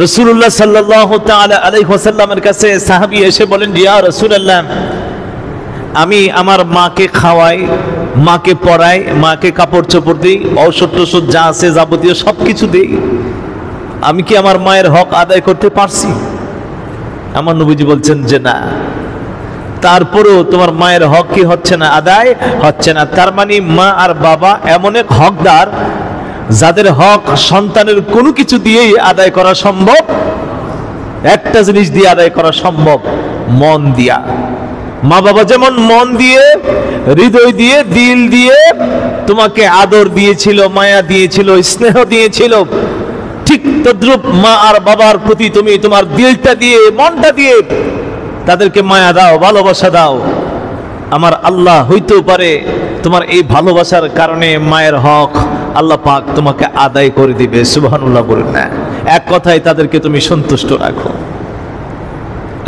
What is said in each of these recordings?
রাসূলুল্লাহ সাল্লাল্লাহু তাআলা আলাইহি ওয়াসাল্লামের কাছে সাহাবী এসে বলেন, ইয়া রাসূলুল্লাহ, আমি আমার মাকে খাওয়াই, মাকে পড়াই, মাকে কাপড় চোপড় দিই, ঔষধ টষধ যা আছে যাবতীয় সবকিছু দিই, আমি কি আমার মায়ের হক আদায় করতে পারছি? আমার নবীজি বলছেন যে না। তারপরেও তোমার মায়ের হক কি হচ্ছে না? আদায় হচ্ছে না। তার মানে মা আর বাবা এমন এক হকদার যাদের হক সন্তানের কোনো কিছু দিয়েই আদায় করা সম্ভব। একটা জিনিস দিয়ে আদায় করা সম্ভব, মন দিয়া। মা বাবা যেমন মন দিয়ে, হৃদয় দিয়ে, দিল দিয়ে তোমাকে আদর দিয়েছিল, মায়া দিয়েছিল, স্নেহ দিয়েছিল, ঠিক তদ্রূপ মা আর বাবার প্রতি তুমি তোমার দিলটা দিয়ে, মনটা দিয়ে তাদেরকে মায়া দাও, ভালোবাসা দাও। আমার আল্লাহ হইতেও পারে তোমার এই ভালোবাসার কারণে মায়ের হক আল্লাহ পাক তোমাকে আদায় করে দিবে। সুবহানাল্লাহ বলেন না? এক কথায় তাদেরকে তুমি সন্তুষ্ট রাখো।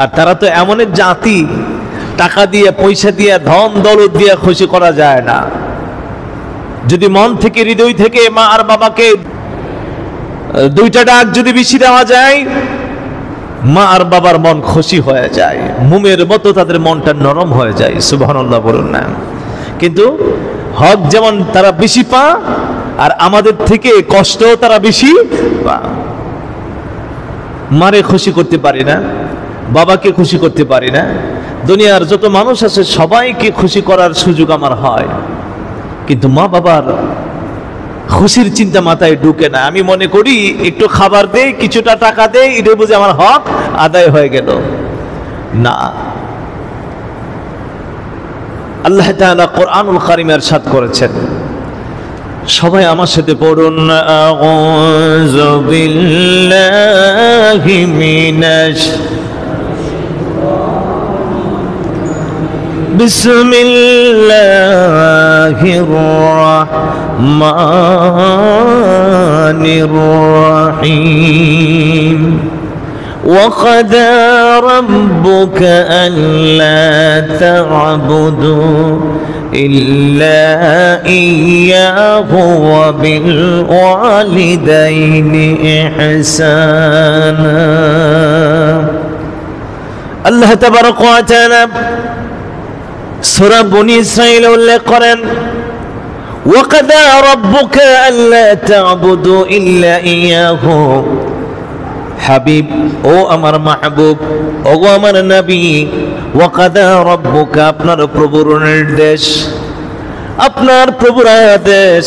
আর তারা তো এমন এক জাতি, টাকা দিয়ে, পয়সা দিয়ে, ধন দৌলত দিয়ে খুশি করা যায় না। যদি মন থেকে, হৃদয় থেকে মা আর বাবাকে দুইটা ডাক যদি বেশি দেওয়া যায়, মা আর বাবার মন খুশি হয়ে যায়, মোমের মতো তাদের মনটা নরম হয়ে যায়। সুবহানাল্লাহ বলুন না? কিন্তু হক যেমন তারা বেশি পা, আর আমাদের থেকে কষ্টও তারা বেশি পা। মারে খুশি করতে পারি না, বাবাকে খুশি করতে পারি না, দুনিয়ার যত মানুষ আছে সবাইকে খুশি করার সুযোগ আমার হয়, কিন্তু মা বাবার খুশির চিন্তা মাথায় ঢুকে না। আমি মনে করি একটু খাবার দেই, কিছুটা টাকা দেই, এটা বুঝে আমার হক আদায় হয়ে গেল। না, আল্লাহ তাআলা কোরআনুল কারীমে ইরশাদ করেছেন, সবাই আমার সাথে পড়ুন, আউযু বিল্লাহি মিনাশ বিসমিল্লাহির রাহমানির রহিম। وَقَضَى رَبُّكَ أَلَّا تَعْبُدُوا إِلَّا إِيَّاهُ وَبِالْوَالِدَيْنِ إِحْسَانًا। আল্লাহ তাবারক ওয়া তাআলা সূরা বনী ইসরাঈল উল্লেখ করেন, وَقَضَى رَبُّكَ أَلَّا تَعْبُدُوا إِلَّا إِيَّاهُ। হাবিব, ও আমার মাহবুব, ও আমার নবী, ওয়াকাদা রব্বুকা, আপনার প্রভুর নির্দেশ, আপনার প্রভুর আদেশ,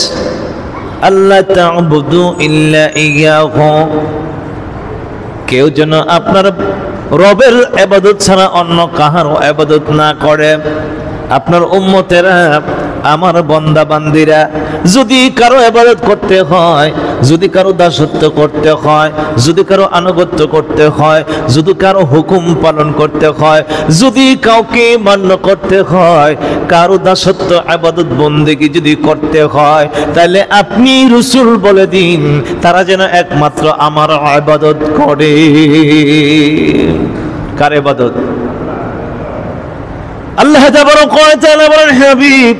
আল্লাহ তা'বুদু ইল্লা ইয়াহু, কেউ যেন আপনার রবের ইবাদত ছাড়া অন্য কাহারও ইবাদত না করে। আপনার উম্মতেরা, আমার বান্দা বান্দিরা, যদি কারো ইবাদত করতে হয়, যদি কারো দাসত্ব করতে হয়, যদি কারো আনুগত্য করতে হয়, যদি কারো হুকুম পালন করতে হয়, যদি কাউকে মান্য করতে হয়, কারো দাসত্ব ইবাদত বন্দেগী যদি করতে হয়, তাহলে আপনি রাসূল বলে দিন তারা যেন একমাত্র আমার ইবাদত করে। কার ইবাদত? আল্লাহ তাবারক ওয়া তাআলা বলেন, হাবিব,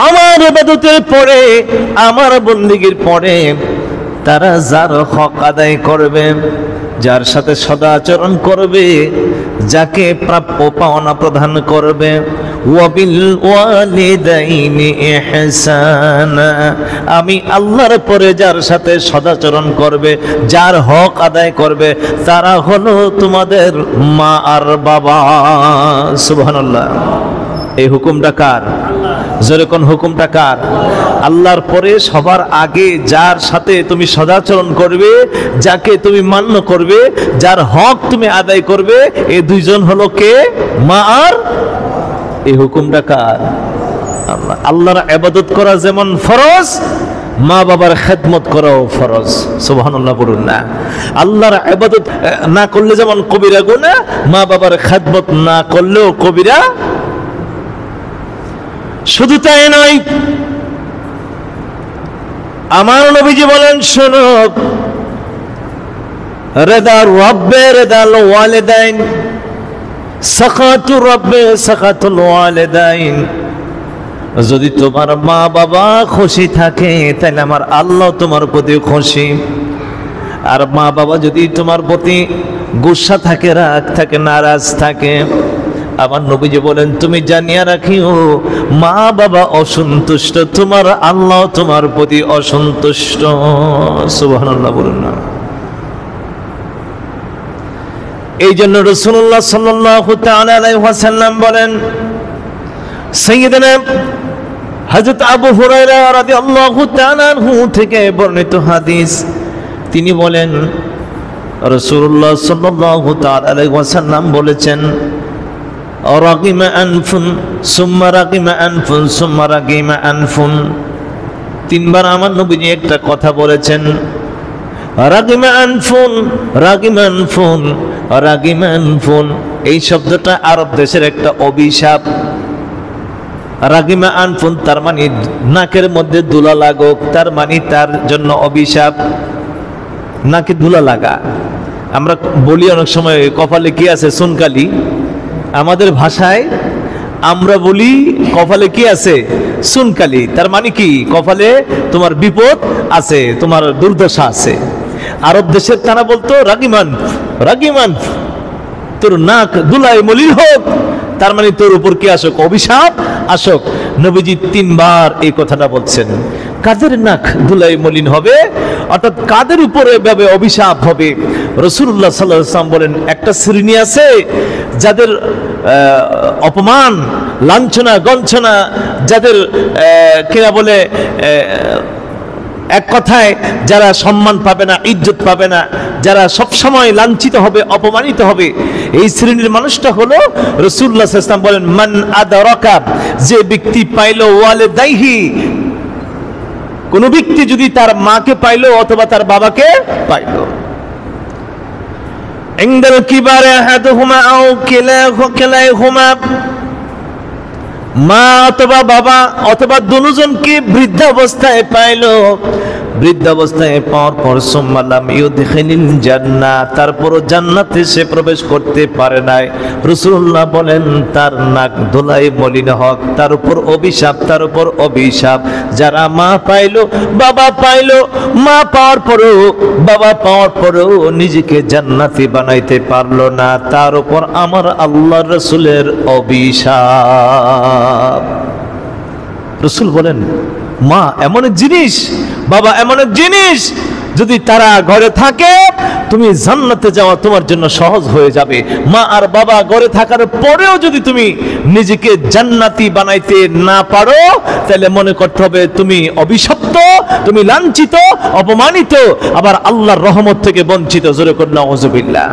আমার ইবাদতের পরে, আমার বন্দেগীর পরে তারা যার হক আদায় করবে, যার সাথে সদাচরণ করবে, যাকে প্রাপ্য পাওনা প্রদান করবে, ওয়াবিল ওয়ালিদাইনি ইহসানা, আমি আল্লাহর পরে যার সাথে সদাচরণ করবে, যার হক আদায় করবে, তারা হলো তোমাদের মা আর বাবা। সুবহানাল্লাহ। এই হুকুমটা কার? জোরে কোন হুকুমটা কার? আল্লাহর পরে সবার আগে যার সাথে তুমি সদাচরণ করবে, যাকে তুমি মান্য করবে, যার হক তুমি আদায় করবে, এই দুইজন হলো কে? মা আর। এই হুকুমটা কার? আল্লাহ। আল্লাহর ইবাদত করা যেমন ফরজ, মা বাবার খেদমত করাও ফরজ। সুবহানাল্লাহ বলুন না? আল্লাহর ইবাদত না করলে যেমন কবিরা গুনাহ, মা বাবার খেদমত না করলেও কবিরা। শুধু তাই নয়, আমার নবীজি বলেন, শোনো, রেদা রব্বে রেদাল ওয়ালিদাইন, সাখাতু রব্বে সাখাতুল ওয়ালিদাইন। যদি তোমার মা বাবা খুশি থাকে, তাহলে আমার আল্লাহ তোমার প্রতি খুশি। আর মা বাবা যদি তোমার প্রতি গুসা থাকে, রাগ থাকে, নারাজ থাকে, আমার নবীজি বলেন তুমি জানিয়া রাখিও মা বাবা অসন্তুষ্ট, তোমার আল্লাহ তোমার প্রতি অসন্তুষ্ট। সুবহানাল্লাহ বলুন না। এই জন্য রাসূলুল্লাহ সাল্লাল্লাহু তাআলা আলাইহি ওয়াসাল্লাম বলেন, সাইয়্যিদনা হযরত আবু হুরায়রা রাদিয়াল্লাহু তাআলা আনহু থেকে বর্ণিত হাদিস, তিনি বলেন রাসূলুল্লাহ সাল্লাল্লাহু তাআলা আলাইহি ওয়াসাল্লাম বলেছেন, রাগিমা আনফুন সুম্মা রাগিমা আনফুন সুম্মা রাগিমা আনফুন। তিনবার আমার নবীজি একটা কথা বলেছেন, রাগিমা আনফুন রাগিমা আনফুন রাগিমা আনফুন। এই শব্দটা আরব দেশের একটা অভিশাপ। রাগিমা আনফুন তার মানে নাকের মধ্যে ধুলা লাগুক, তার মানে তার জন্য অভিশাপ। নাকে ধুলা লাগা, আমরা বলি অনেক সময় কপালে কি আছে, সুনকালি। আমাদের ভাষায় আমরা বলি কপালে কি আছে, সুনকালি। তার মানে কি, কপালে তোমার বিপদ আছে, তোমার দুর্দশা আছে। আরব দেশের তারা বলতো রাগিমান রাগিমান, তোর নাক ধুলায় মলিন হোক, তার মানে তোর উপর কি আসুক, অভিশাপ আসুক। নবীজি তিনবার এই কথাটা বলছেন। কাদের নাক ধুলায় মলিন হবে, অর্থাৎ কাদের উপরে এভাবে অভিশাপ হবে? রাসূলুল্লাহ সাল্লাল্লাহু আলাইহি ওয়াসাল্লাম বলেন, একটা শ্রেণী আছে যাদের অপমান, লাঞ্ছনা, গঞ্ছনা, যাদের কিনা বলে এক কথায় যারা সম্মান পাবে না, ইজ্জত পাবে না, যারা সব সময় লাঞ্ছিত হবে, অপমানিত হবে, এই শ্রেণীর মানুষটা হলো রাসূলুল্লাহ সাল্লাল্লাহু আলাইহি ওয়াসাল্লাম বলেন, মান আদরাকা, যে ব্যক্তি পাইলো ওয়ালিদাইহি, কোন ব্যক্তি যদি তার মাকে পাইলো অথবা তার বাবাকে পাইলো, ইনদাল কিবারে আহাদুহুমা আও কিলাহুমা, মা অথবা বাবা অথবা দুজনকে বৃদ্ধাবস্থায় পাইলো, বৃদ্ধাবস্থায় পাওয়ার পর সুম্মা লাম ইউদখিলিল জান্নাহ, তারপরও জান্নাতে সে প্রবেশ করতে পারে নাই, রাসূলুল্লাহ বলেন তার নাক ধুলায় মলিন হোক, তার উপর অভিশাপ, তার উপর অভিশাপ। যারা মা পাইলো, বাবা পাইলো, মা পাওয়ার পরেও, বাবা পাওয়ার পরেও নিজেকে জান্নাতি বানাইতে পারলো না, তার উপর আমার আল্লাহর রাসূলের অভিশাপ। রাসূল বলেন, মা এমন এক জিনিস, বাবা এমন এক জিনিস, যদি তারা ঘরে থাকে তুমি জান্নাতে যাওয়া তোমার জন্য সহজ হয়ে যাবে। মা আর বাবা ঘরে থাকার পরেও যদি তুমি নিজেকে জান্নাতি বানাইতে না পারো, তাহলে মনে করতে হবে তুমি অভিশপ্ত, তুমি লাঞ্ছিত, অপমানিত, আবার আল্লাহর রহমত থেকে বঞ্চিত। জোরে কর নাউযুবিল্লাহ।